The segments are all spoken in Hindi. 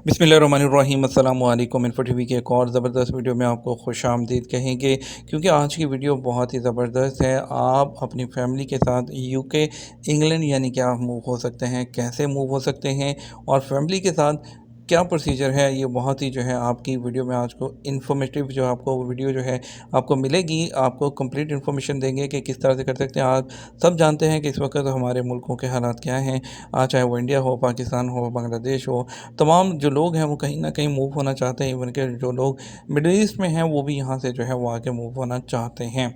बिस्मिल्लाहिर्रहमानिर्रहीम अस्सलामु अलैकुम। इन्फो टीवी के एक और ज़बरदस्त वीडियो में आपको खुशामदीद कहेंगे, क्योंकि आज की वीडियो बहुत ही ज़बरदस्त है। आप अपनी फैमिली के साथ यूके, इंग्लैंड यानी कि आप मूव हो सकते हैं, कैसे मूव हो सकते हैं और फैमिली के साथ क्या प्रोसीजर है, ये बहुत ही जो है आपकी वीडियो में आज को इन्फॉर्मेटिव जो आपको वीडियो जो है आपको मिलेगी। आपको कंप्लीट इन्फॉर्मेशन देंगे कि किस तरह से कर सकते हैं। आप सब जानते हैं कि इस वक्त हमारे मुल्कों के हालात क्या हैं, चाहे वो इंडिया हो, पाकिस्तान हो, बांग्लादेश हो, तमाम जो लोग हैं वो कहीं ना कहीं मूव होना चाहते हैं। इवन के जो लोग मिडिल ईस्ट में हैं वो भी यहाँ से जो है वो आके मूव होना चाहते हैं।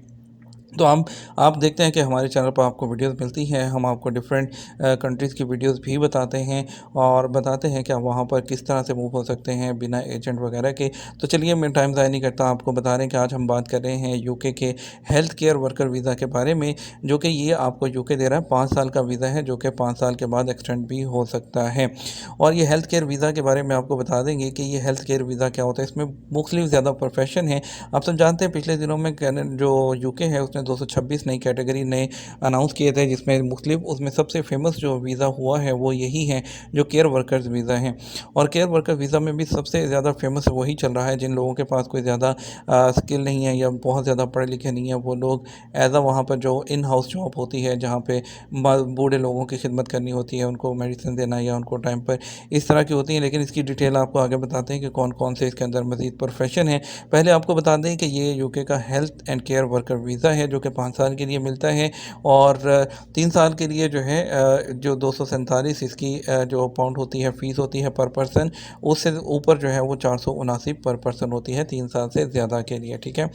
तो हम आप देखते हैं कि हमारे चैनल पर आपको वीडियोस मिलती हैं। हम आपको डिफरेंट कंट्रीज़ की वीडियोस भी बताते हैं और बताते हैं कि आप वहाँ पर किस तरह से मूव हो सकते हैं बिना एजेंट वगैरह के। तो चलिए मैं टाइम ज़ाया नहीं करता, आपको बता रहे हैं कि आज हम बात कर रहे हैं यूके के हेल्थ केयर वर्कर वीज़ा के बारे में, जो कि ये आपको यूके दे रहा है। 5 साल का वीज़ा है जो कि 5 साल के बाद एक्सटेंड भी हो सकता है। और ये हेल्थ केयर वीज़ा के बारे में आपको बता देंगे कि ये हेल्थ केयर वीज़ा क्या होता है। इसमें मुख्तलिफ ज़्यादा प्रोफेशन है। आप सब जानते हैं पिछले दिनों में जो यूके है उसने 226 नई कैटेगरी नए अनाउंस किए थे, जिसमें मुख्तलिफ उसमें सबसे फेमस जो वीज़ा हुआ है वो यही है जो केयर वर्कर्स वीज़ा हैं। और केयर वर्कर वीज़ा में भी सबसे ज़्यादा फेमस वही चल रहा है जिन लोगों के पास कोई ज़्यादा स्किल नहीं है या बहुत ज़्यादा पढ़े लिखे नहीं है। वो लोग एज वहाँ पर जो इन हाउस जॉब होती है, जहाँ पे बूढ़े लोगों की खिदमत करनी होती है, उनको मेडिसिन देना या उनको टाइम पर, इस तरह की होती हैं। लेकिन इसकी डिटेल आपको आगे बताते हैं कि कौन कौन से इसके अंदर मज़ीद प्रोफेशन है। पहले आपको बता दें कि ये यूके का health and care worker visa है जो कि 5 साल के लिए मिलता है। और 3 साल के लिए जो है जो 247 इसकी जो पाउंड होती है फ़ीस होती है पर पर्सन, उससे ऊपर जो है वो 479 पर पर्सन होती है 3 साल से ज़्यादा के लिए। ठीक है।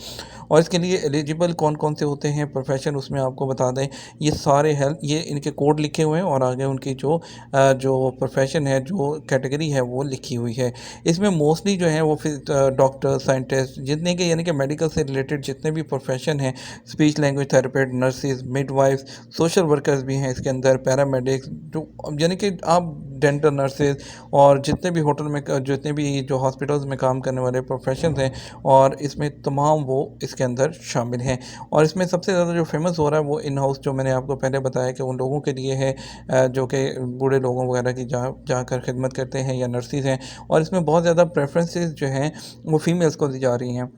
और इसके लिए एलिजिबल कौन कौन से होते हैं प्रोफेशन, उसमें आपको बता दें ये सारे हेल्थ, ये इनके कोड लिखे हुए हैं और आगे उनकी जो प्रोफेशन है, जो कैटेगरी है वो लिखी हुई है। इसमें मोस्टली जो है वो फिर डॉक्टर, साइंटिस्ट, जितने के यानी कि मेडिकल से रिलेटेड जितने भी प्रोफेशन हैं, speech language therapist, nurses, midwives, social workers भी हैं इसके अंदर, पैरामेडिक्स, जो यानी कि आप डेंटल नर्सेज और जितने भी होटल में जितने भी जो हॉस्पिटल्स में काम करने वाले प्रोफेशन हैं, और इसमें तमाम वो इसके अंदर शामिल हैं। और इसमें सबसे ज़्यादा जो फेमस हो रहा है वो इन हाउस, जो मैंने आपको पहले बताया कि उन लोगों के लिए है जो कि बूढ़े लोगों वगैरह की जाकर खिदमत करते हैं या नर्सेज हैं। और इसमें बहुत ज़्यादा प्रेफरेंसेस जो हैं वो फीमेल्स को दी जा रही हैं।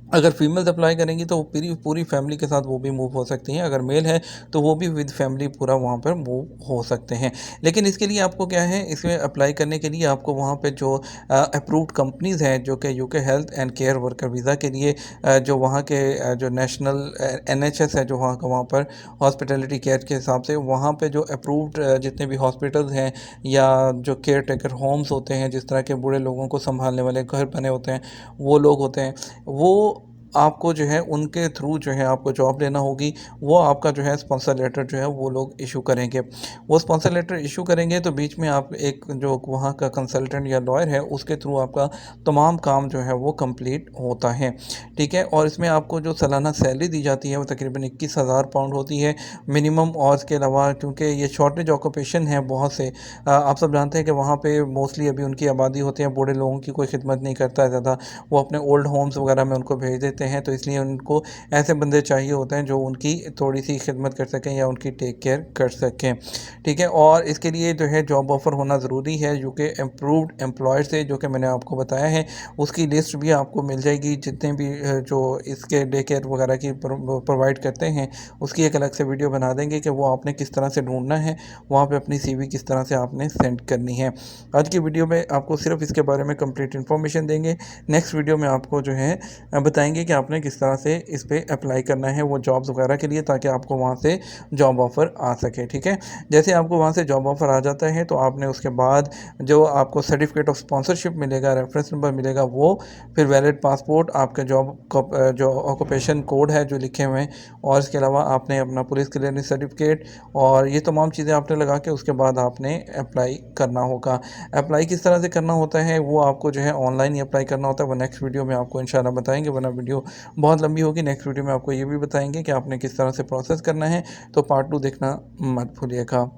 अगर फीमेल्स अप्लाई करेंगी तो वो पूरी पूरी फैमिली के साथ वो भी मूव हो सकती हैं। अगर मेल है तो वो भी विद फैमिली पूरा वहाँ पर मूव हो सकते हैं। लेकिन इसके लिए आपको क्या है, इसमें अप्लाई करने के लिए आपको वहाँ पे जो अप्रूव्ड कंपनीज़ हैं जो कि UK health and care worker visa के लिए जो वहाँ के जो नेशनल NHS है, जो वहाँ पर हॉस्पिटलिटी केयर के हिसाब से वहाँ पे जो अप्रूव्ड जितने भी हॉस्पिटल्स हैं या जो केयर टेकर होम्स होते हैं, जिस तरह के बूढ़े लोगों को संभालने वाले घर बने होते हैं, वो लोग होते हैं, वो आपको जो है उनके थ्रू जो है आपको जॉब लेना होगी। वो आपका जो है स्पॉन्सर लेटर जो है वो लोग इशू करेंगे। वो स्पॉन्सर लेटर इशू करेंगे तो बीच में आप एक जो वहाँ का कंसल्टेंट या लॉयर है उसके थ्रू आपका तमाम काम जो है वो कंप्लीट होता है। ठीक है। और इसमें आपको जो सालाना सैलरी दी जाती है वो तकरीबन 21,000 पाउंड होती है मिनिमम। और इसके अलावा क्योंकि ये शॉर्टेज ऑक्यूपेशन है बहुत से, आप सब जानते हैं कि वहाँ पे मोस्टली अभी उनकी आबादी होती है, बूढ़े लोगों की कोई खिदमत नहीं करता है ज़्यादा, वो अपने ओल्ड होम्स वगैरह में उनको भेज देते हैं। तो इसलिए उनको ऐसे बंदे चाहिए होते हैं जो उनकी थोड़ी सी खिदमत कर सकें या उनकी टेक केयर कर सकें। ठीक है। और इसके लिए जो है जॉब ऑफ़र होना ज़रूरी है यूके अप्रूव्ड एम्प्लॉयर से, जो कि मैंने आपको बताया है। उसकी लिस्ट भी आपको मिल जाएगी, जितने भी जो इसके डे केयर वगैरह की प्रोवाइड करते हैं, उसकी एक अलग से वीडियो बना देंगे कि वो आपने किस तरह से ढूंढना है, वहाँ पे अपनी CV किस तरह से आपने सेंड करनी है। आज की वीडियो में आपको सिर्फ इसके बारे में कंप्लीट इन्फॉर्मेशन देंगे। नेक्स्ट वीडियो में आपको जो है बताएंगे कि आपने किस तरह से इस पे अप्लाई करना है वो जॉब्स वगैरह के लिए, ताकि आपको वहाँ से जॉब ऑफ़र आ सके। ठीक है। जैसे आपको वहाँ से जॉब ऑफ़र आ जाता है तो आपने उसके बाद जो आपको सर्टिफिकेट ऑफ स्पॉन्सरशिप मिलेगा, रेफरेंस नंबर मिलेगा, वो फिर वैलिड पासपोर्ट, आपके जो ऑक्यूपेशन कोड है जो लिखे हुए हैं, और इसके अलावा आपने अपना पुलिस क्लियरेंस सर्टिफिकेट, और ये तमाम चीज़ें आपने लगा के उसके बाद आपने अप्लाई करना होगा। अप्लाई किस तरह से करना होता है वो आपको जो है ऑनलाइन ही अप्लाई करना होता है। वो नेक्स्ट वीडियो में आपको इंशाल्लाह बताएंगे, वरना वीडियो बहुत लंबी होगी। नेक्स्ट वीडियो में आपको ये भी बताएंगे कि आपने किस तरह से प्रोसेस करना है। तो पार्ट 2 देखना मत भूलिएगा।